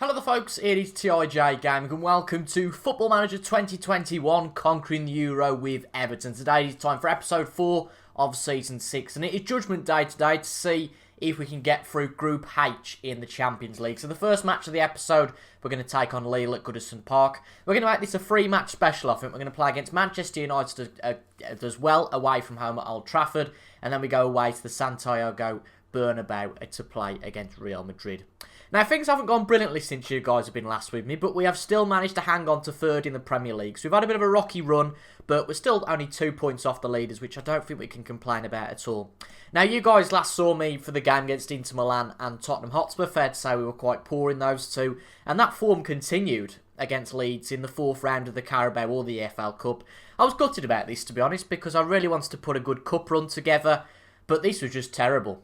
Hello there folks, it is TIJ Gaming and welcome to Football Manager 2021 Conquering the Euro with Everton. Today is time for episode 4 of Season 6 and it is Judgment Day today to see if we can get through Group H in the Champions League. So the first match of the episode, we're going to take on Lille at Goodison Park. We're going to make this a 3-match special, I think. We're going to play against Manchester United as well, away from home at Old Trafford. And then we go away to the Santiago Bernabeu to play against Real Madrid. Now, things haven't gone brilliantly since you guys have been last with me, but we have still managed to hang on to third in the Premier League. So we've had a bit of a rocky run, but we're still only 2 points off the leaders, which I don't think we can complain about at all. Now, you guys last saw me for the game against Inter Milan and Tottenham Hotspur. Fair to say we were quite poor in those two, and that form continued against Leeds in the 4th round of the Carabao or the EFL Cup. I was gutted about this, to be honest, because I really wanted to put a good cup run together, but this was just terrible.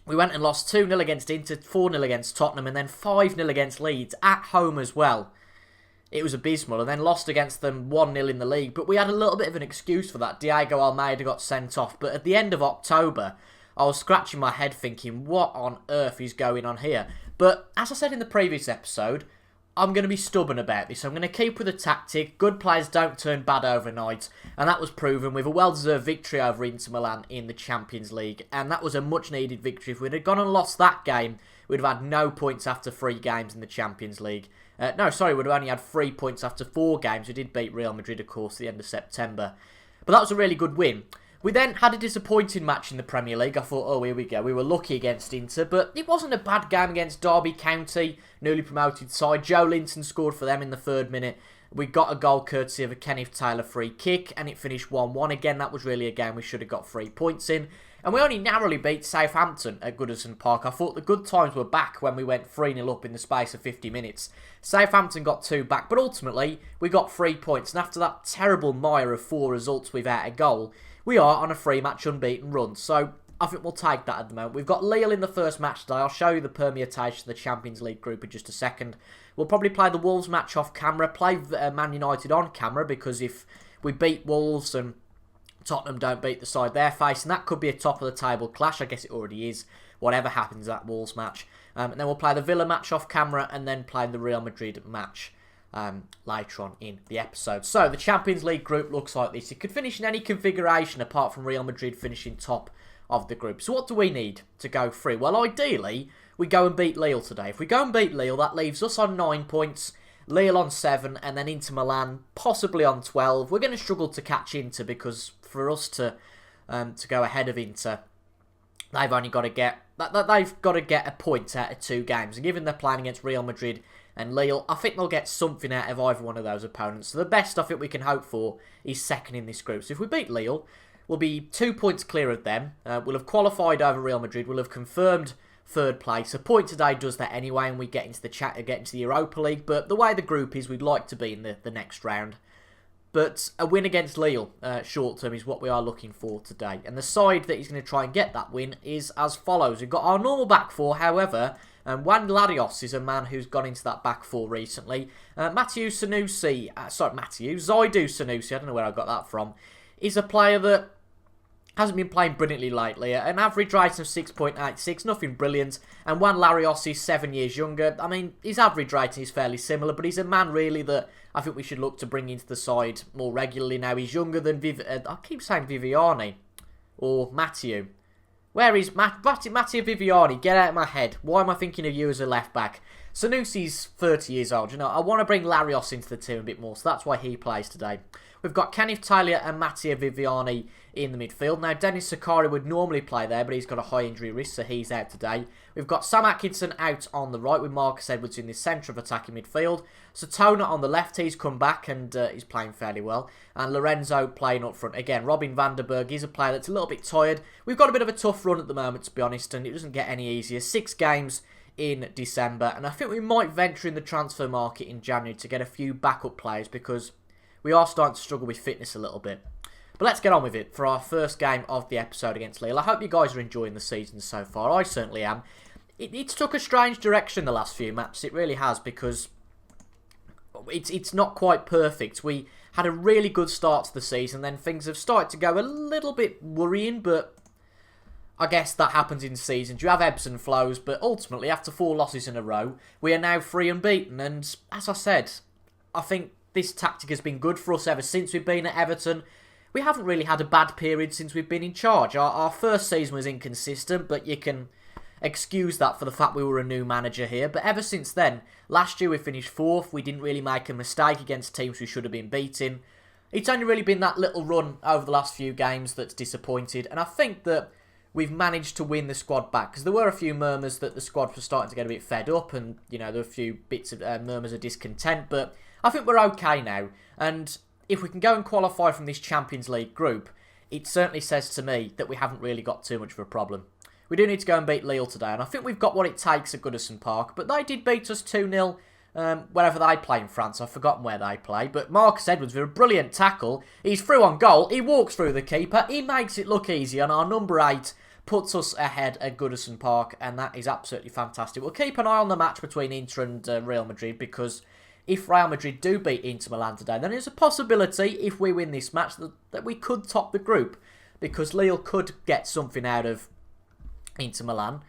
We went and lost 2-0 against Inter, 4-0 against Tottenham, and then 5-0 against Leeds, at home as well. It was abysmal, and then lost against them 1-0 in the league, but we had a little bit of an excuse for that. Diego Almeida got sent off, but at the end of October, I was scratching my head thinking, what on earth is going on here? But, as I said in the previous episode, I'm going to be stubborn about this. I'm going to keep with the tactic. Good players don't turn bad overnight. And that was proven with a well-deserved victory over Inter Milan in the Champions League. And that was a much-needed victory. If we'd have gone and lost that game, we'd have had no points after 3 games in the Champions League. We'd have only had 3 points after 4 games. We did beat Real Madrid, of course, at the end of September. But that was a really good win. We then had a disappointing match in the Premier League. I thought, oh, here we go. We were lucky against Inter, but it wasn't a bad game against Derby County, newly promoted side. Joe Linton scored for them in the 3rd minute. We got a goal courtesy of a Kenneth Taylor free kick, and it finished 1-1. Again, that was really a game we should have got 3 points in. And we only narrowly beat Southampton at Goodison Park. I thought the good times were back when we went 3-0 up in the space of 50 minutes. Southampton got 2 back, but ultimately, we got 3 points. And after that terrible mire of 4 results without a goal, we are on a 3-match unbeaten run, so I think we'll take that at the moment. We've got Lille in the first match today. I'll show you the permutation of the Champions League group in just a second. We'll probably play the Wolves match off camera, play Man United on camera, because if we beat Wolves and Tottenham don't beat the side they're facing, that could be a top-of-the-table clash. I guess it already is, whatever happens at that Wolves match. And then we'll play the Villa match off camera, and then play the Real Madrid match later on in the episode. So the Champions League group looks like this. It could finish in any configuration apart from Real Madrid finishing top of the group. So what do we need to go through? Well, ideally, we go and beat Lille today. If we go and beat Lille, that leaves us on 9 points, Lille on 7, and then Inter Milan possibly on 12. We're going to struggle to catch Inter because for us to go ahead of Inter, they've only got to get a point out of 2 games. And given they're playing against Real Madrid and Lille, I think they'll get something out of either one of those opponents. So the best I think we can hope for is second in this group. So if we beat Lille, we'll be 2 points clear of them. We'll have qualified over Real Madrid. We'll have confirmed 3rd place. A point today does that anyway, and we get into the Europa League. But the way the group is, we'd like to be in the next round. But a win against Lille, short term, is what we are looking for today. And the side that is going to try and get that win is as follows. We've got our normal back 4, however, Juan Larios is a man who's gone into that back 4 recently. Zaidu Sanusi, I don't know where I got that from, is a player that hasn't been playing brilliantly lately. An average rating of 6.86, nothing brilliant. And Juan Larios is 7 years younger. I mean, his average rating is fairly similar, but he's a man really that I think we should look to bring into the side more regularly now. He's younger than I keep saying Viviani or Matteo. Where is Matteo Viviani? Get out of my head. Why am I thinking of you as a left back? Sanusi's 30 years old. You know, I want to bring Larios into the team a bit more, so that's why he plays today. We've got Kenneth Taylor and Matteo Viviani in the midfield. Now, Dennis Sakari would normally play there, but he's got a high injury risk, so he's out today. We've got Sam Atkinson out on the right with Marcus Edwards in the centre of attacking midfield. Satona on the left, he's come back and he's playing fairly well. And Lorenzo playing up front. Again, Robin van der Berg is a player that's a little bit tired. We've got a bit of a tough run at the moment, to be honest, and it doesn't get any easier. 6 games in December, and I think we might venture in the transfer market in January to get a few backup players because we are starting to struggle with fitness a little bit. But let's get on with it for our first game of the episode against Lille. I hope you guys are enjoying the season so far. I certainly am. It's took a strange direction the last few matches. It really has, because it's not quite perfect. We had a really good start to the season, then things have started to go a little bit worrying, but I guess that happens in seasons. You have ebbs and flows, but ultimately, after 4 losses in a row, we are now 3 unbeaten. And as I said, I think this tactic has been good for us ever since we've been at Everton. We haven't really had a bad period since we've been in charge. Our first season was inconsistent, but you can excuse that for the fact we were a new manager here. But ever since then, last year we finished 4th. We didn't really make a mistake against teams we should have been beating. It's only really been that little run over the last few games that's disappointed. And I think that we've managed to win the squad back. Because there were a few murmurs that the squad was starting to get a bit fed up. And, you know, there were a few bits of murmurs of discontent. But I think we're okay now. And if we can go and qualify from this Champions League group, it certainly says to me that we haven't really got too much of a problem. We do need to go and beat Lille today, and I think we've got what it takes at Goodison Park, but they did beat us 2-0 wherever they play in France. I've forgotten where they play, but Marcus Edwards with a brilliant tackle. He's through on goal, he walks through the keeper, he makes it look easy, and our number 8 puts us ahead at Goodison Park, and that is absolutely fantastic. We'll keep an eye on the match between Inter and Real Madrid, because if Real Madrid do beat Inter Milan today, then there's a possibility, if we win this match, that we could top the group, because Lille could get something out of Inter Milan,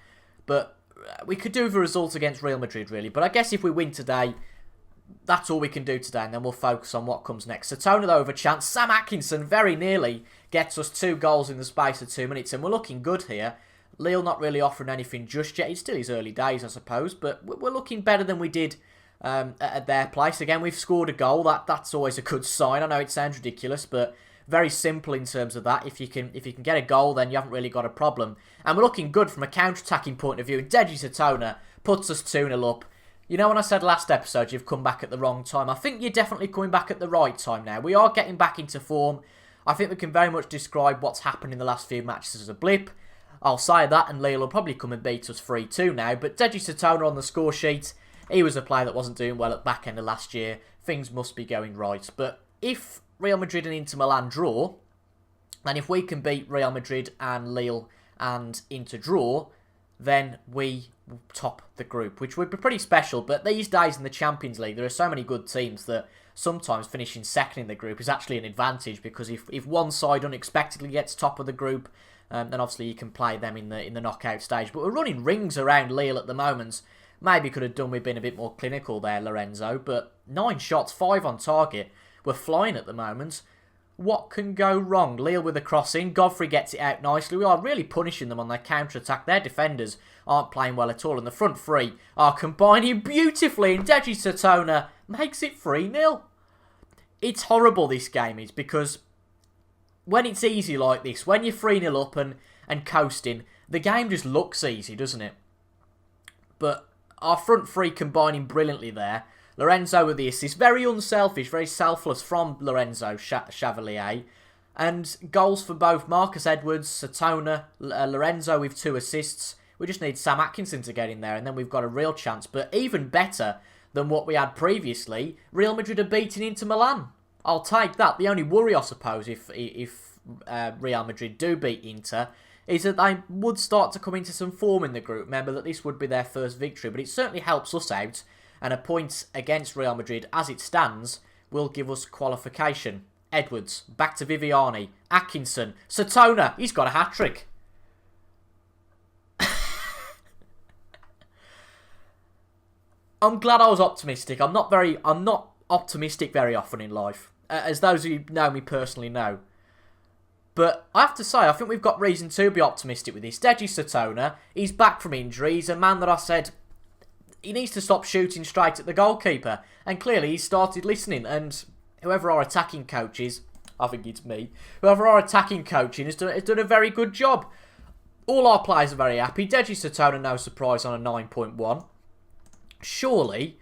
but we could do the result against Real Madrid really. But I guess if we win today, that's all we can do today, and then we'll focus on what comes next. Satona though over chance. Sam Atkinson very nearly gets us 2 goals in the space of 2 minutes, and we're looking good here. Lille not really offering anything just yet. It's still his early days, I suppose, but we're looking better than we did at their place. Again, we've scored a goal. That's always a good sign. I know it sounds ridiculous, but very simple in terms of that. If you can get a goal, then you haven't really got a problem. And we're looking good from a counter-attacking point of view. And Deji Satona puts us 2-0 up. You know, when I said last episode you've come back at the wrong time, I think you're definitely coming back at the right time now. We are getting back into form. I think we can very much describe what's happened in the last few matches as a blip. I'll say that, and Lille will probably come and beat us 3-2 now. But Deji Satona on the score sheet, he was a player that wasn't doing well at the back end of last year. Things must be going right. But if Real Madrid and Inter Milan draw, and if we can beat Real Madrid and Lille and Inter draw, then we top the group, which would be pretty special. But these days in the Champions League, there are so many good teams that sometimes finishing second in the group is actually an advantage, because if one side unexpectedly gets top of the group, then obviously you can play them in the knockout stage. But we're running rings around Lille at the moment. Maybe could have done with being a bit more clinical there, Lorenzo, but 9 shots, 5 on target. We're flying at the moment. What can go wrong? Lille with a cross in. Godfrey gets it out nicely. We are really punishing them on their counter-attack. Their defenders aren't playing well at all. And the front 3 are combining beautifully. And Deji Satona makes it 3-0. It's horrible, this game is, because when it's easy like this, when you're 3-0 up and coasting, the game just looks easy, doesn't it? But our front 3 combining brilliantly there. Lorenzo with the assist. Very unselfish, very selfless from Lorenzo Chevalier. And goals for both Marcus Edwards, Satona, Lorenzo with 2 assists. We just need Sam Atkinson to get in there, and then we've got a real chance. But even better than what we had previously, Real Madrid are beating Inter Milan. I'll take that. The only worry, I suppose, if Real Madrid do beat Inter, is that they would start to come into some form in the group. Remember that this would be their first victory, but it certainly helps us out. And a point against Real Madrid, as it stands, will give us qualification. Edwards, back to Viviani, Atkinson, Satona, he's got a hat-trick. I'm glad I was optimistic. I'm not optimistic very often in life, as those who know me personally know. But I have to say, I think we've got reason to be optimistic with this. Deji Satona, he's back from injury. He's a man that I said he needs to stop shooting straight at the goalkeeper. And clearly he started listening. And whoever our attacking coach is, I think it's me, whoever our attacking coach is, has done a very good job. All our players are very happy. Deji Satona, no surprise, on a 9.1. Surely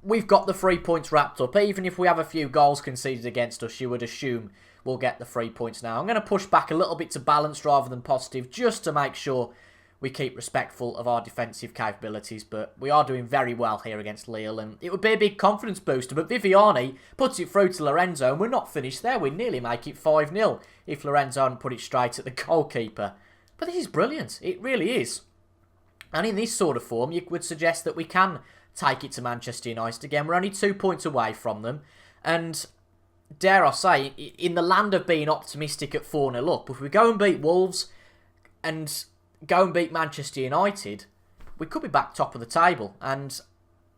we've got the 3 points wrapped up. Even if we have a few goals conceded against us, you would assume we'll get the 3 points now. I'm going to push back a little bit to balanced rather than positive, just to make sure we keep respectful of our defensive capabilities. But we are doing very well here against Lille, and it would be a big confidence booster. But Viviani puts it through to Lorenzo, and we're not finished there. We nearly make it 5-0 if Lorenzo hadn't put it straight at the goalkeeper. But this is brilliant. It really is. And in this sort of form, you would suggest that we can take it to Manchester United again. We're only 2 points away from them. And dare I say, in the land of being optimistic at 4-0 up, if we go and beat Wolves, and go and beat Manchester United, we could be back top of the table, and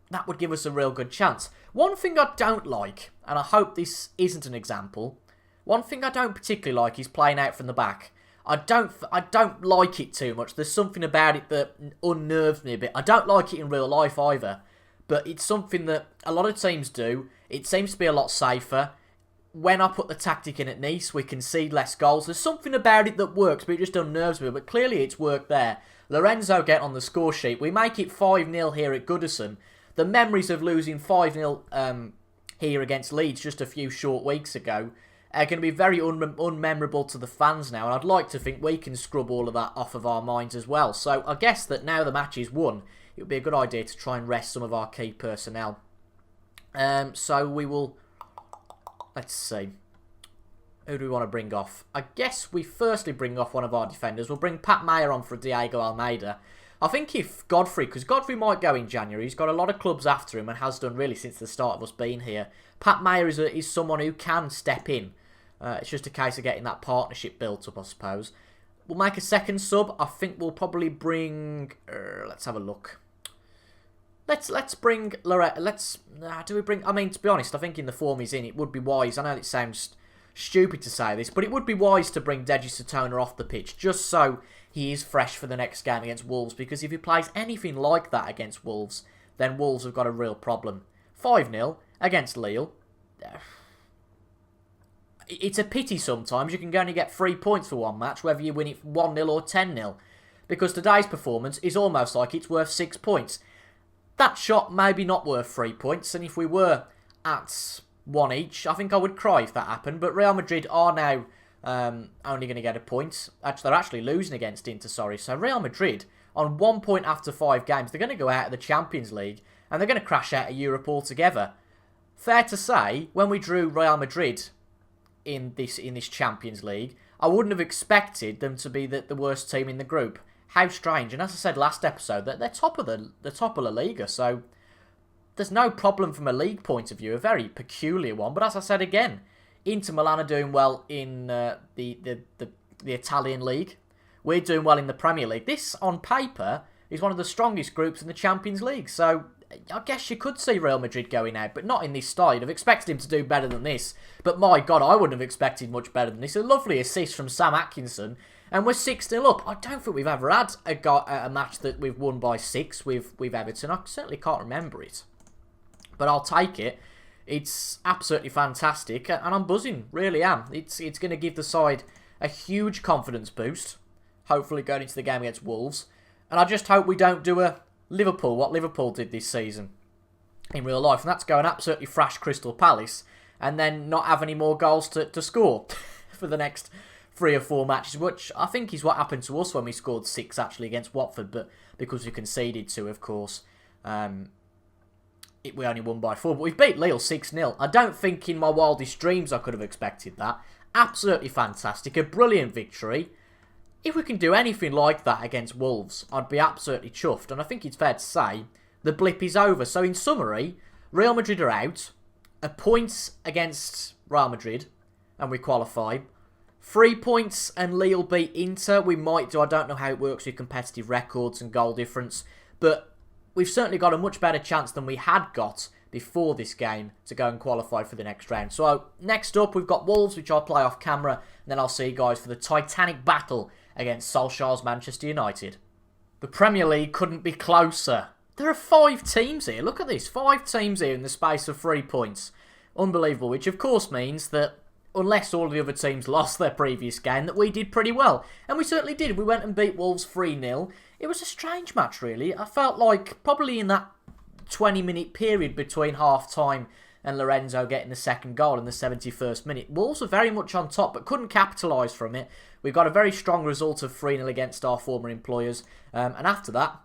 that would give us a real good chance. One thing I don't like, and I hope this isn't an example, one thing I don't particularly like is playing out from the back. I don't like it too much. There's something about it that unnerves me a bit. I don't like it in real life either, but it's something that a lot of teams do. It seems to be a lot safer. When I put the tactic in at Nice, we concede less goals. There's something about it that works, but it just unnerves me. But clearly it's worked there. Lorenzo get on the score sheet. We make it 5-0 here at Goodison. The memories of losing 5-0 here against Leeds just a few short weeks ago are going to be very unmemorable to the fans now, and I'd like to think we can scrub all of that off of our minds as well. So I guess that now the match is won, it would be a good idea to try and rest some of our key personnel. So we will... Let's see. Who do we want to bring off? I guess we firstly bring off one of our defenders. We'll bring Pat Mayer on for Diego Almeida. I think if Godfrey, because Godfrey might go in January, he's got a lot of clubs after him and has done really since the start of us being here. Pat Mayer is someone who can step in. It's just a case of getting that partnership built up, I suppose. We'll make a second sub. I think we'll probably bring... let's have a look. Let's bring... do we bring... I mean, to be honest, I think in the form he's in, it would be wise. I know it sounds stupid to say this, but it would be wise to bring Deji Satona off the pitch, just so he is fresh for the next game against Wolves, because if he plays anything like that against Wolves, then Wolves have got a real problem. 5-0 against Lille. It's a pity sometimes you can only get 3 points for one match, whether you win it 1-0 or 10-0, because today's performance is almost like it's worth 6 points. That shot maybe not worth 3 points, and if we were at one each, I think I would cry if that happened, but Real Madrid are now only going to get a point. Actually, they're actually losing against Inter, sorry. So Real Madrid, on 1 point after 5 games, they're going to go out of the Champions League, and they're going to crash out of Europe altogether. Fair to say, when we drew Real Madrid in this Champions League, I wouldn't have expected them to be the worst team in the group. How strange. And as I said last episode, that they're top of La Liga, so there's no problem from a league point of view, a very peculiar one. But as I said again, Inter Milan are doing well in the Italian league. We're doing well in the Premier League. This, on paper, is one of the strongest groups in the Champions League. So I guess you could see Real Madrid going out, but not in this style. You'd have expected him to do better than this. But my God, I wouldn't have expected much better than this. A lovely assist from Sam Atkinson. And we're 6-0 up. I don't think we've ever had a match that we've won by 6 with Everton. I certainly can't remember it. But I'll take it. It's absolutely fantastic. And I'm buzzing. Really am. It's going to give the side a huge confidence boost. Hopefully going into the game against Wolves. And I just hope we don't do a Liverpool, what Liverpool did this season in real life. And that's go and absolutely thrash Crystal Palace and then not have any more goals to score for the next 3 or 4 matches, which I think is what happened to us when we scored 6 actually against Watford, but because we conceded 2, of course, we only won by 4. But we've beat Lille 6-0. I don't think in my wildest dreams I could have expected that. Absolutely fantastic. A brilliant victory. If we can do anything like that against Wolves, I'd be absolutely chuffed. And I think it's fair to say the blip is over. So in summary, Real Madrid are out. A point against Real Madrid, and we qualify. 3 points and Lille beat Inter. We might do. I don't know how it works with competitive records and goal difference. But we've certainly got a much better chance than we had got before this game to go and qualify for the next round. So next up, we've got Wolves, which I'll play off camera. And then I'll see you guys for the titanic battle against Solskjaer's Manchester United. The Premier League couldn't be closer. There are 5 teams here. Look at this. 5 teams here in the space of 3 points. Unbelievable. Which, of course, means that unless all the other teams lost their previous game, that we did pretty well. And we certainly did. We went and beat Wolves 3-0. It was a strange match, really. I felt like probably in that 20-minute period between half-time and Lorenzo getting the second goal in the 71st minute, Wolves were very much on top but couldn't capitalise from it. We got a very strong result of 3-0 against our former employers. And after that,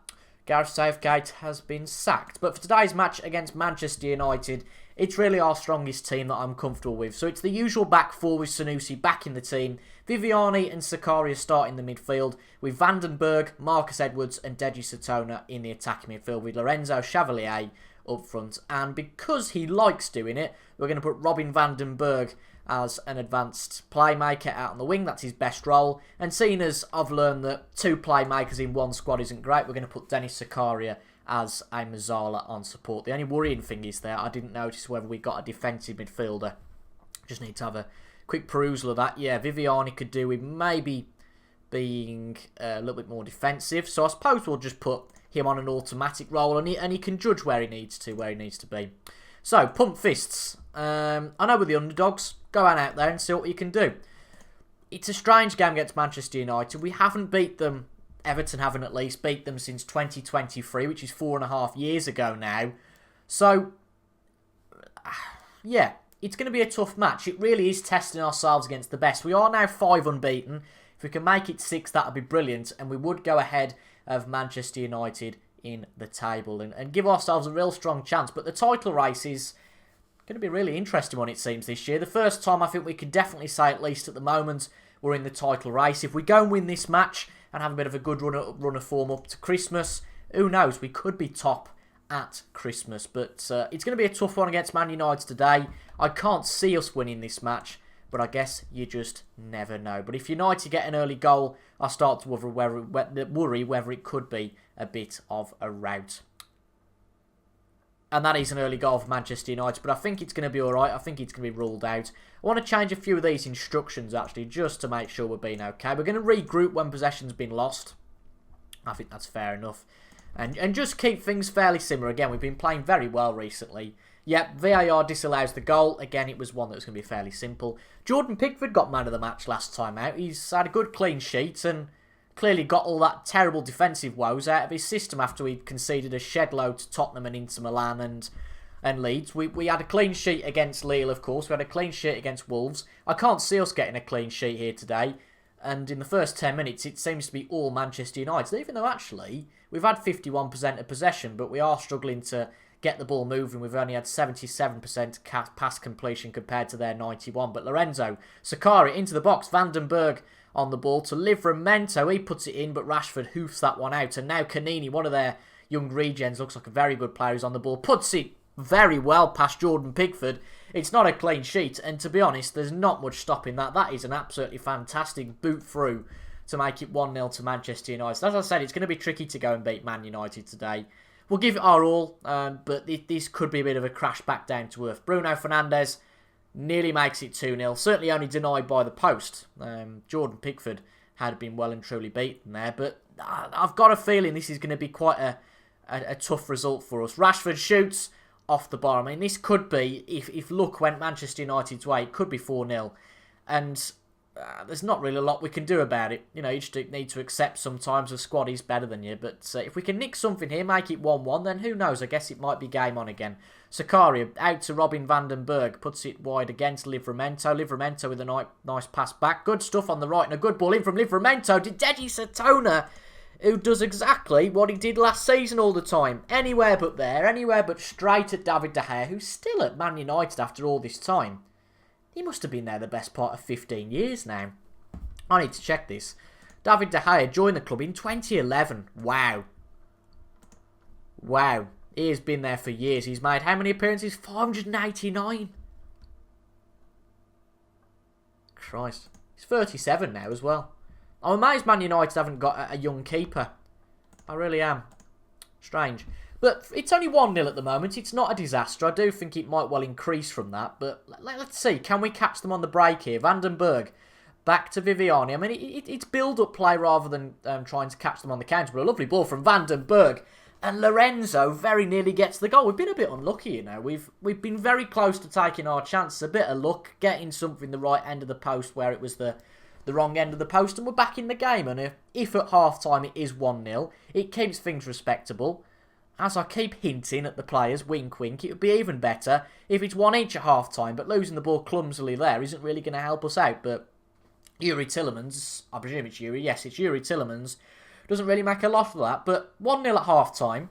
Gareth Southgate has been sacked. But for today's match against Manchester United, it's really our strongest team that I'm comfortable with. So it's the usual back 4 with Sanusi back in the team. Viviani and Sakaria starting the midfield, with Vandenberg, Marcus Edwards and Deji Satona in the attacking midfield, with Lorenzo Chevalier up front. And because he likes doing it, we're going to put Robin Vandenberg as an advanced playmaker out on the wing. That's his best role. And seeing as I've learned that 2 playmakers in one squad isn't great, we're going to put Dennis Zakaria as a Mazzala on support. The only worrying thing is there, I didn't notice whether we got a defensive midfielder. Just need to have a quick perusal of that. Yeah, Viviani could do with maybe being a little bit more defensive. So I suppose we'll just put him on an automatic role, and he can judge where he needs to be. So, pump fists. I know we're the underdogs. Go on out there and see what you can do. It's a strange game against Manchester United. We haven't beat them, Everton haven't at least, beat them since 2023, which is 4.5 years ago now. So, yeah, it's going to be a tough match. It really is testing ourselves against the best. We are now 5 unbeaten. If we can make it 6, that would be brilliant. And we would go ahead of Manchester United in the table and give ourselves a real strong chance. But the title race is going to be a really interesting one, it seems, this year. The first time I think we can definitely say, at least at the moment, we're in the title race. If we go and win this match and have a bit of a good run of form up to Christmas, who knows, we could be top at Christmas. But it's going to be a tough one against Man United today. I can't see us winning this match, but I guess you just never know. But if United get an early goal, I start to worry whether it could be a bit of a rout. And that is an early goal for Manchester United, but I think it's going to be alright. I think it's going to be ruled out. I want to change a few of these instructions, actually, just to make sure we're being okay. We're going to regroup when possession's been lost. I think that's fair enough. And just keep things fairly similar. Again, we've been playing very well recently. Yep, VAR disallows the goal. Again, it was one that was going to be fairly simple. Jordan Pickford got man of the match last time out. He's had a good clean sheet and clearly got all that terrible defensive woes out of his system after he conceded a shed load to Tottenham and Inter Milan and Leeds. We had a clean sheet against Lille, of course. We had a clean sheet against Wolves. I can't see us getting a clean sheet here today. And in the first 10 minutes, it seems to be all Manchester United, even though actually we've had 51% of possession, but we are struggling to get the ball moving. We've only had 77% pass completion compared to their 91%. But Lorenzo, Sakari into the box, Vandenberg on the ball to Livramento. He puts it in, but Rashford hoofs that one out. And now Canini, one of their young regens, looks like a very good player who's on the ball, puts it very well past Jordan Pickford. It's not a clean sheet, and to be honest, there's not much stopping that. That is an absolutely fantastic boot through to make it 1-0 to Manchester United. As I said, it's going to be tricky to go and beat Man United today. We'll give it our all, but this could be a bit of a crash back down to earth. Bruno Fernandes nearly makes it 2-0. Certainly only denied by the post. Jordan Pickford had been well and truly beaten there, but I've got a feeling this is going to be quite a tough result for us. Rashford shoots off the bar. I mean, this could be, if luck went Manchester United's way, it could be 4-0. And there's not really a lot we can do about it. You know, you just need to accept sometimes the squad is better than you. But if we can nick something here, make it 1-1, then who knows? I guess it might be game on again. Sakaria out to Robin Vandenberg. Puts it wide against Livramento. Livramento with a nice pass back. Good stuff on the right and a good ball in from Livramento to Deji Satona, who does exactly what he did last season all the time. Anywhere but there. Anywhere but straight at David De Gea, who's still at Man United after all this time. He must have been there the best part of 15 years now. I need to check this. David De Gea joined the club in 2011. Wow. Wow. He has been there for years. He's made how many appearances? 489. Christ. He's 37 now as well. I'm amazed Man United haven't got a young keeper. I really am. Strange. But it's only 1-0 at the moment. It's not a disaster. I do think it might well increase from that. But let's see. Can we catch them on the break here? Vandenberg back to Viviani. I mean, it's build-up play rather than trying to catch them on the counter. But a lovely ball from Vandenberg. And Lorenzo very nearly gets the goal. We've been a bit unlucky, you know. We've been very close to taking our chances. A bit of luck. Getting something the right end of the post where it was the wrong end of the post. And we're back in the game. And if at half-time it is 1-0, it keeps things respectable. As I keep hinting at the players, wink wink, it would be even better if it's 1 each at half-time, but losing the ball clumsily there isn't really going to help us out. But Yuri Tillemans, I presume it's Yuri, yes, it's Yuri Tillemans, doesn't really make a lot of that. But 1-0 at half-time,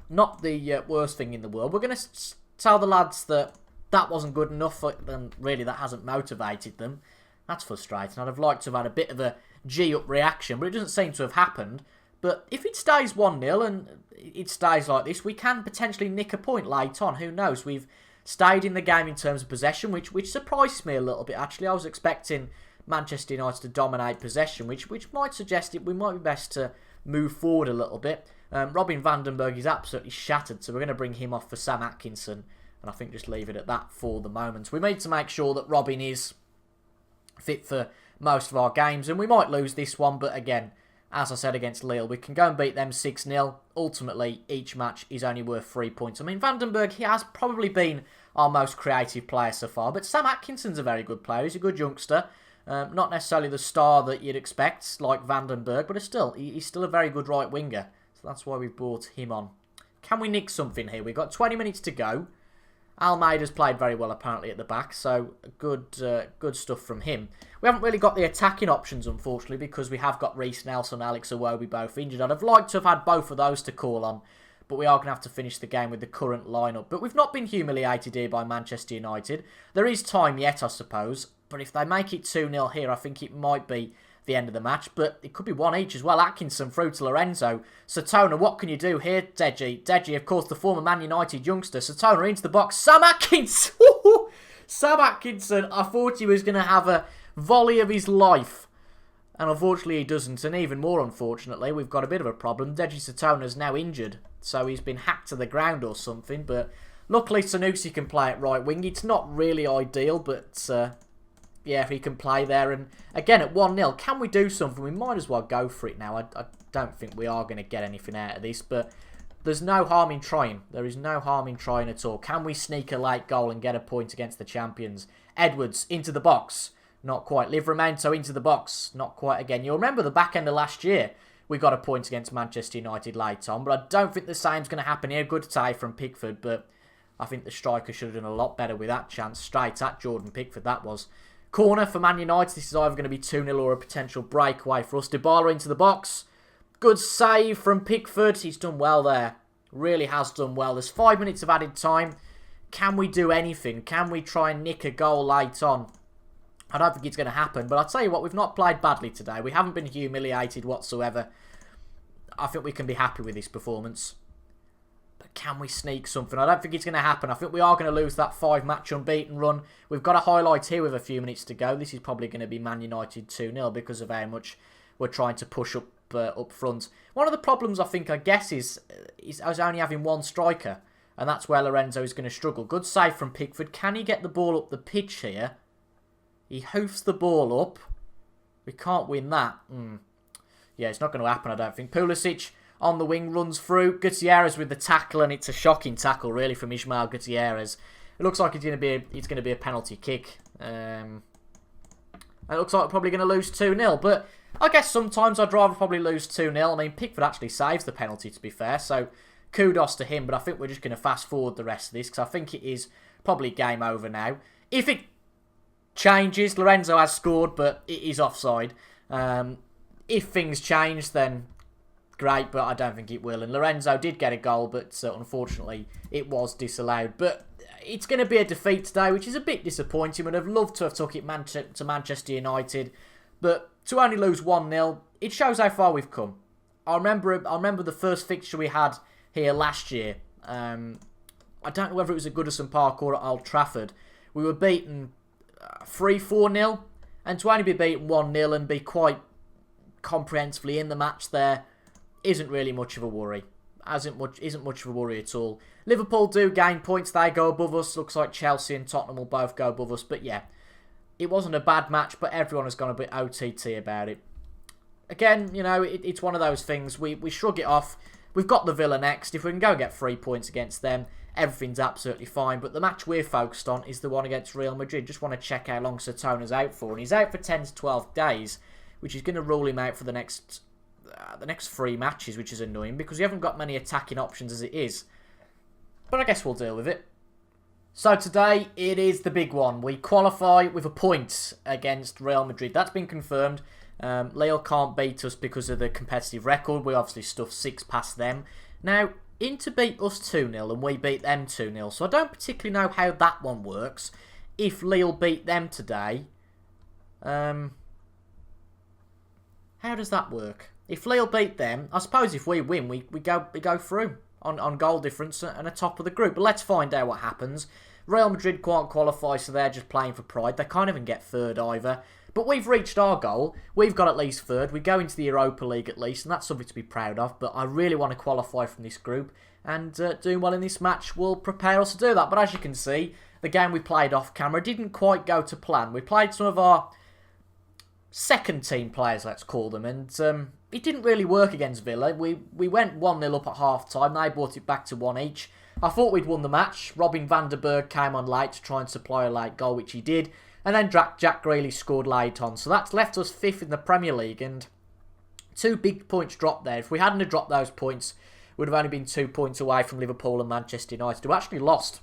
not the worst thing in the world. We're going to tell the lads that wasn't good enough, and really that hasn't motivated them. That's frustrating. I'd have liked to have had a bit of a G-up reaction, but it doesn't seem to have happened. But if it stays 1-0 and it stays like this, we can potentially nick a point late on. Who knows? We've stayed in the game in terms of possession, which surprises me a little bit, actually. I was expecting Manchester United to dominate possession, which might suggest we might be best to move forward a little bit. Robin van den Berg is absolutely shattered, so we're going to bring him off for Sam Atkinson, and I think just leave it at that for the moment. We need to make sure that Robin is fit for most of our games, and we might lose this one, but again, as I said against Lille, we can go and beat them 6-0. Ultimately, each match is only worth 3 points. I mean, Van den Berg, he has probably been our most creative player so far, but Sam Atkinson's a very good player. He's a good youngster. Not necessarily the star that you'd expect, like Van den Berg, but he's still a very good right winger. So that's why we've brought him on. Can we nick something here? We've got 20 minutes to go. Almeida's played very well, apparently, at the back, so good stuff from him. We haven't really got the attacking options, unfortunately, because we have got Reece Nelson and Alex Iwobi both injured. I'd have liked to have had both of those to call on, but we are going to have to finish the game with the current lineup. But we've not been humiliated here by Manchester United. There is time yet, I suppose, but if they make it 2-0 here, I think it might be the end of the match, but it could be one each as well. Atkinson through to Lorenzo. Satona, what can you do here? Deji, of course, the former Man United youngster. Satona into the box. Sam Atkinson! Sam Atkinson, I thought he was going to have a volley of his life. And unfortunately he doesn't. And even more unfortunately, we've got a bit of a problem. Deji Satona's now injured. So he's been hacked to the ground or something. But luckily Sanusi can play at right wing. It's not really ideal, but yeah, he can play there. And again, at 1-0, can we do something? We might as well go for it now. I don't think we are going to get anything out of this, but there's no harm in trying. There is no harm in trying at all. Can we sneak a late goal and get a point against the champions? Edwards into the box. Not quite. Livramento into the box. Not quite again. You'll remember the back end of last year, we got a point against Manchester United late on, but I don't think the same's going to happen here. Good tie from Pickford, but I think the striker should have done a lot better with that chance. Straight at Jordan Pickford, that was. Corner for Man United. This is either going to be 2-0 or a potential breakaway for us. Dybala into the box. Good save from Pickford. He's done well there. Really has done well. There's 5 minutes of added time. Can we do anything? Can we try and nick a goal late on? I don't think it's going to happen. But I'll tell you what, we've not played badly today. We haven't been humiliated whatsoever. I think we can be happy with this performance. But can we sneak something? I don't think it's going to happen. I think we are going to lose that 5-match unbeaten run. We've got a highlight here with a few minutes to go. This is probably going to be Man United 2-0 because of how much we're trying to push up front. One of the problems I guess is us only having one striker. And that's where Lorenzo is going to struggle. Good save from Pickford. Can he get the ball up the pitch here? He hoofs the ball up. We can't win that. Yeah, it's not going to happen, I don't think. Pulisic on the wing, runs through. Gutierrez with the tackle, and it's a shocking tackle, really, from Ismael Gutierrez. It looks like it's going to be a penalty kick. And it looks like we're probably going to lose 2-0. But I guess sometimes I'd rather probably lose 2-0. I mean, Pickford actually saves the penalty, to be fair. So kudos to him. But I think we're just going to fast forward the rest of this, because I think it is probably game over now. If it changes, Lorenzo has scored, but it is offside. If things change, then great, but I don't think it will. And Lorenzo did get a goal, but unfortunately it was disallowed. But it's going to be a defeat today, which is a bit disappointing. Would have loved to have took it to Manchester United, but to only lose 1-0, it shows how far we've come. I remember the first fixture we had here last year. I don't know whether it was at Goodison Park or at Old Trafford. We were beaten 3-4-0, and to only be beaten 1-0 and be quite comprehensively in the match there isn't really much of a worry. Isn't much of a worry at all. Liverpool do gain points. They go above us. Looks like Chelsea and Tottenham will both go above us. But yeah, it wasn't a bad match, but everyone has gone a bit OTT about it. Again, you know, it's one of those things. We shrug it off. We've got the Villa next. If we can go and get 3 points against them, everything's absolutely fine. But the match we're focused on is the one against Real Madrid. Just want to check how long Satona's out for. And he's out for 10 to 12 days, which is going to rule him out for the next 3 matches, which is annoying because we haven't got many attacking options as it is. But I guess we'll deal with it. So today, it is the big one. We qualify with a point against Real Madrid. That's been confirmed. Lille can't beat us because of the competitive record. We obviously stuffed 6 past them. Now, Inter beat us 2-0 and we beat them 2-0. So I don't particularly know how that one works. If Lille beat them today, how does that work? If Lille beat them, I suppose if we win, we go through. on goal difference and a top of the group. But let's find out what happens. Real Madrid can't qualify, so they're just playing for pride. They can't even get third either. But we've reached our goal. We've got at least third. We go into the Europa League at least, and that's something to be proud of. But I really want to qualify from this group, and doing well in this match will prepare us to do that. But as you can see, the game we played off camera didn't quite go to plan. We played some of our second team players, let's call them, and it didn't really work against Villa. We went 1-0 up at half time. They brought it back to 1 each. I thought we'd won the match. Robin van der Berg came on late to try and supply a late goal, which he did. And then Jack Grealish scored late on. So that's left us 5th in the Premier League. And 2 big points dropped there. If we hadn't have dropped those points, we would have only been 2 points away from Liverpool and Manchester United, who actually lost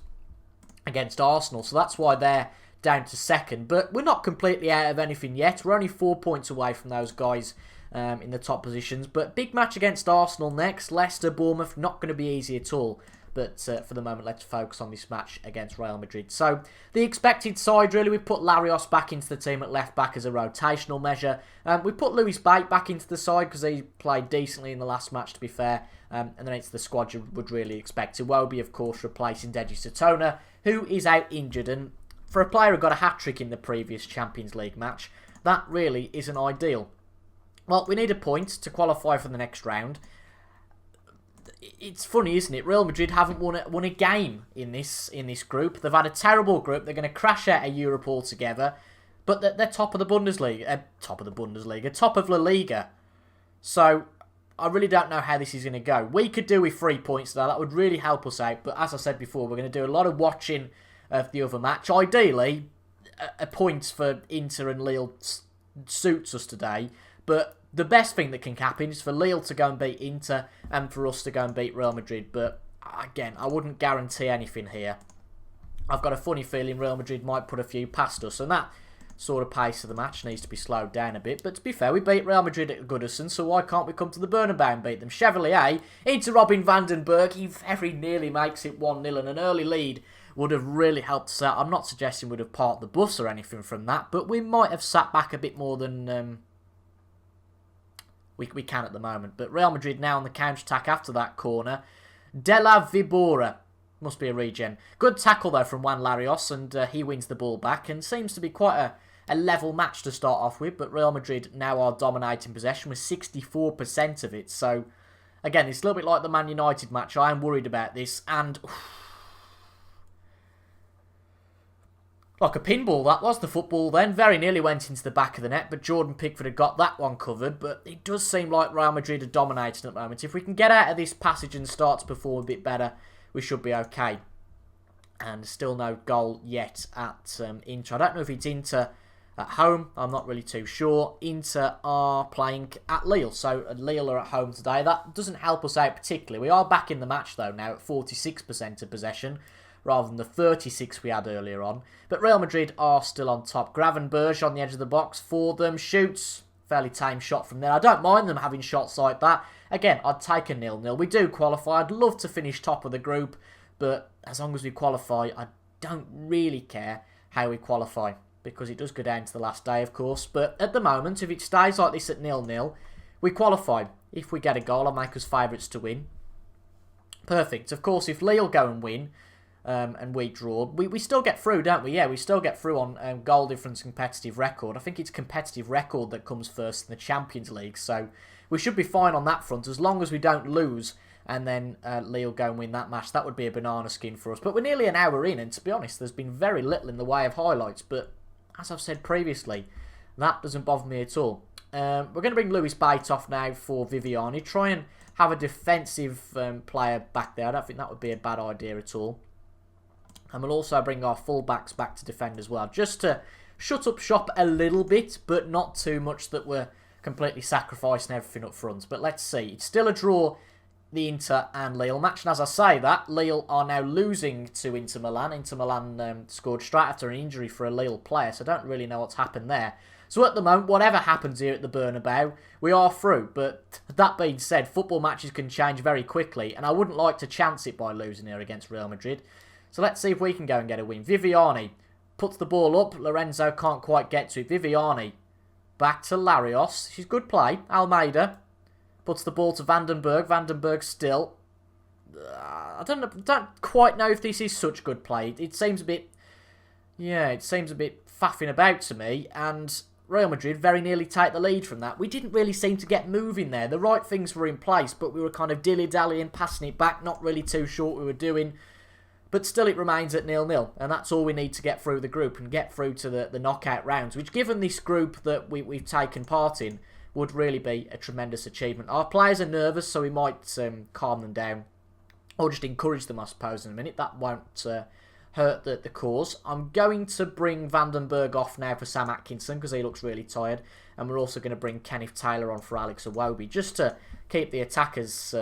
against Arsenal. So that's why they're down to 2nd. But we're not completely out of anything yet. We're only 4 points away from those guys in the top positions. But big match against Arsenal next. Leicester, Bournemouth, not going to be easy at all. But for the moment, let's focus on this match against Real Madrid. So, the expected side, really, we put Larios back into the team at left-back as a rotational measure. We put Lewis Bate back into the side because he played decently in the last match, to be fair. And then it's the squad you would really expect. Iwobi, of course, replacing Deji Satona, who is out injured. And for a player who got a hat-trick in the previous Champions League match, that really isn't ideal. Well, we need a point to qualify for the next round. It's funny, isn't it? Real Madrid haven't won a game in this group. They've had a terrible group. They're going to crash out of Europe altogether. But they're top of the Bundesliga. Top of La Liga. So, I really don't know how this is going to go. We could do with 3 points though. That would really help us out. But as I said before, we're going to do a lot of watching of the other match. Ideally, a point for Inter and Lille suits us today. But the best thing that can happen is for Lille to go and beat Inter and for us to go and beat Real Madrid. But again, I wouldn't guarantee anything here. I've got a funny feeling Real Madrid might put a few past us, and that sort of pace of the match needs to be slowed down a bit. But to be fair, we beat Real Madrid at Goodison, so why can't we come to the Bernabeu and beat them? Chevalier into Robin van den Berg. He very nearly makes it 1-0, and an early lead would have really helped us out. I'm not suggesting we'd have parked the bus or anything from that, but we might have sat back a bit more than we can at the moment. But Real Madrid now on the counter-attack after that corner. Della Vibora. Must be a regen. Good tackle, though, from Juan Larios, and he wins the ball back. And seems to be quite a level match to start off with. But Real Madrid now are dominating possession with 64% of it. So, again, it's a little bit like the Man United match. I am worried about this. And like a pinball, that was the football then. Very nearly went into the back of the net, but Jordan Pickford had got that one covered. But it does seem like Real Madrid are dominating at the moment. If we can get out of this passage and start to perform a bit better, we should be okay. And still no goal yet at Inter. I don't know if it's Inter at home. I'm not really too sure. Inter are playing at Lille. So Lille are at home today. That doesn't help us out particularly. We are back in the match though now at 46% of possession, rather than the 36 we had earlier on. But Real Madrid are still on top. Gravenberch on the edge of the box for them. Shoots. Fairly tame shot from there. I don't mind them having shots like that. Again, I'd take a 0-0. We do qualify. I'd love to finish top of the group. But as long as we qualify, I don't really care how we qualify. Because it does go down to the last day, of course. But at the moment, if it stays like this at 0-0, we qualify. If we get a goal, I'll make us favourites to win. Perfect. Of course, if Lille go and win, and we draw, we still get through, don't we? Yeah, we still get through on goal difference competitive record. I think it's competitive record that comes first in the Champions League, so we should be fine on that front as long as we don't lose and then Lille go and win that match. That would be a banana skin for us. But we're nearly an hour in, and to be honest, there's been very little in the way of highlights, but as I've said previously, that doesn't bother me at all. We're going to bring Lewis Bate off now for Viviani. Try and have a defensive player back there. I don't think that would be a bad idea at all. And we'll also bring our full-backs back to defend as well. Just to shut up shop a little bit, but not too much that we're completely sacrificing everything up front. But let's see. It's still a draw, the Inter and Lille match. And as I say that, Lille are now losing to Inter Milan. Inter Milan scored straight after an injury for a Lille player, so I don't really know what's happened there. So at the moment, whatever happens here at the Bernabeu, we are through. But that being said, football matches can change very quickly, and I wouldn't like to chance it by losing here against Real Madrid. So let's see if we can go and get a win. Viviani puts the ball up. Lorenzo can't quite get to it. Viviani back to Larios. She's good play. Almeida puts the ball to Van den Berg. Van den Berg still. don't quite know if this is such good play. It seems a bit, it seems a bit faffing about to me, and Real Madrid very nearly take the lead from that. We didn't really seem to get moving there. The right things were in place, but we were kind of dilly-dallying, passing it back, not really too sure what we were doing. But still it remains at 0-0, and that's all we need to get through the group and get through to the knockout rounds, which given this group that we've taken part in, would really be a tremendous achievement. Our players are nervous, so we might calm them down, or just encourage them, I suppose, in a minute. That won't hurt the cause. I'm going to bring Vandenberg off now for Sam Atkinson, because he looks really tired, and we're also going to bring Kenneth Taylor on for Alex Iwobi, just to keep the attackers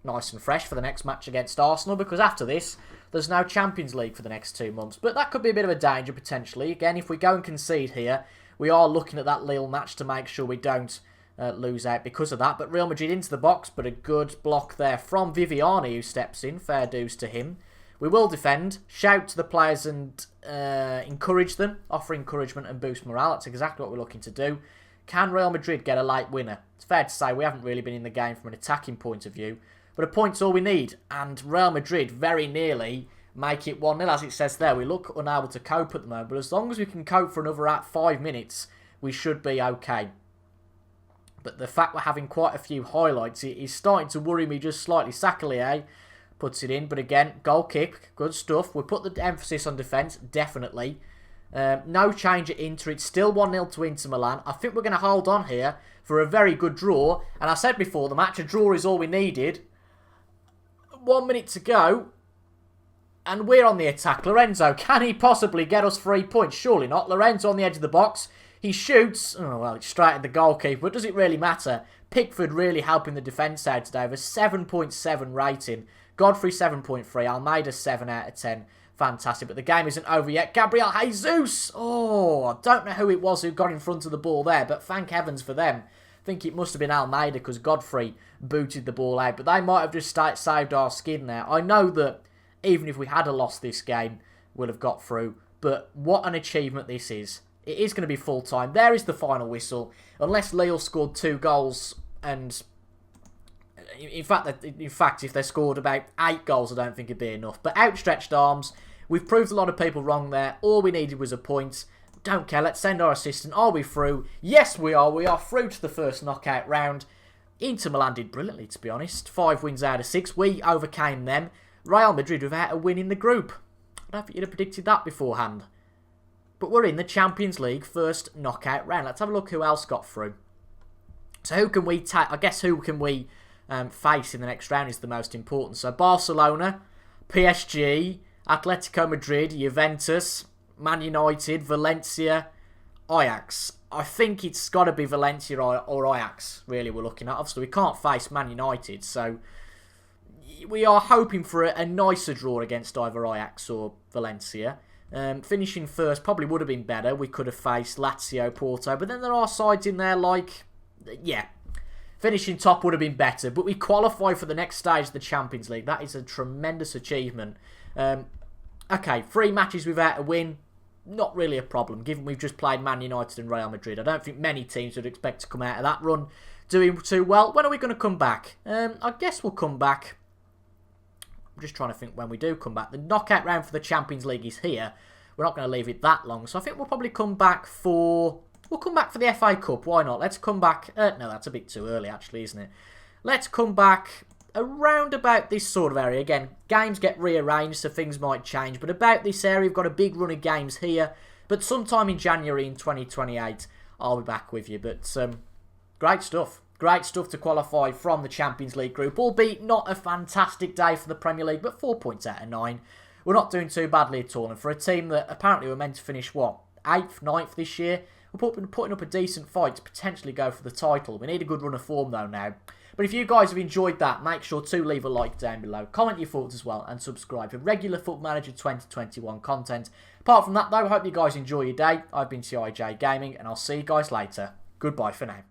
nice and fresh for the next match against Arsenal, because after this, there's no Champions League for the next 2 months. But that could be a bit of a danger, potentially. Again, if we go and concede here, we are looking at that Lille match to make sure we don't lose out because of that. But Real Madrid into the box, but a good block there from Viviani, who steps in. Fair dues to him. We will defend, shout to the players and encourage them, offer encouragement and boost morale. That's exactly what we're looking to do. Can Real Madrid get a late winner? It's fair to say we haven't really been in the game from an attacking point of view. But a point's all we need, and Real Madrid very nearly make it 1-0, as it says there. We look unable to cope at the moment, but as long as we can cope for another 5 minutes, we should be okay. But the fact we're having quite a few highlights is starting to worry me just slightly. Sakalier puts it in, but again, goal kick, good stuff. We put the emphasis on defence, definitely. No change at Inter. It's still 1-0 to Inter Milan. I think we're going to hold on here for a very good draw. And I said before the match, a draw is all we needed. 1 minute to go, and we're on the attack. Lorenzo, can he possibly get us 3 points? Surely not. Lorenzo on the edge of the box. He shoots. Oh, well, it's straight at the goalkeeper, but does it really matter? Pickford really helping the defence out today with a 7.7 rating. Godfrey 7.3. Almeida 7 out of 10. Fantastic, but the game isn't over yet. Gabriel Jesus. Oh, I don't know who it was who got in front of the ball there, but thank heavens for them. I think it must have been Almeida because Godfrey booted the ball out. But they might have just saved our skin there. I know that even if we had lost this game, we'll have got through. But what an achievement this is. It is going to be full time. There is the final whistle. Unless Lille scored 2 goals and... In fact, if they scored about 8 goals, I don't think it'd be enough. But outstretched arms. We've proved a lot of people wrong there. All we needed was a point. Don't care, let's send our assistant. Are we through? Yes, we are. We are through to the first knockout round. Inter Milan did brilliantly, to be honest. 5 wins out of 6. We overcame them. Real Madrid without a win in the group. I don't think you'd have predicted that beforehand. But we're in the Champions League first knockout round. Let's have a look who else got through. So who can we take? I guess who can we face in the next round is the most important. So Barcelona, PSG, Atletico Madrid, Juventus, Man United, Valencia, Ajax. I think it's got to be Valencia or Ajax, really, we're looking at. Obviously, we can't face Man United, so we are hoping for a nicer draw against either Ajax or Valencia. Finishing first probably would have been better. We could have faced Lazio, Porto, but then there are sides in there like, finishing top would have been better. But we qualify for the next stage of the Champions League. That is a tremendous achievement. Okay, 3 matches without a win. Not really a problem, given we've just played Man United and Real Madrid. I don't think many teams would expect to come out of that run doing too well. When are we going to come back? I guess we'll come back. I'm just trying to think when we do come back. The knockout round for the Champions League is here. We're not going to leave it that long. So I think we'll probably come back for... We'll come back for the FA Cup. Why not? Let's come back... no, that's a bit too early, actually, isn't it? Let's come back around about this sort of area. Again, games get rearranged, so things might change. But about this area, we've got a big run of games here. But sometime in January in 2028, I'll be back with you. But great stuff. Great stuff to qualify from the Champions League group. Albeit not a fantastic day for the Premier League, but 4 points out of 9. We're not doing too badly at all. And for a team that apparently were meant to finish, 8th, 9th this year, we're putting up a decent fight to potentially go for the title. We need a good run of form though now. But if you guys have enjoyed that, make sure to leave a like down below, comment your thoughts as well, and subscribe for regular Football Manager 2021 content. Apart from that though, I hope you guys enjoy your day. I've been JUDGEMENT Gaming, and I'll see you guys later. Goodbye for now.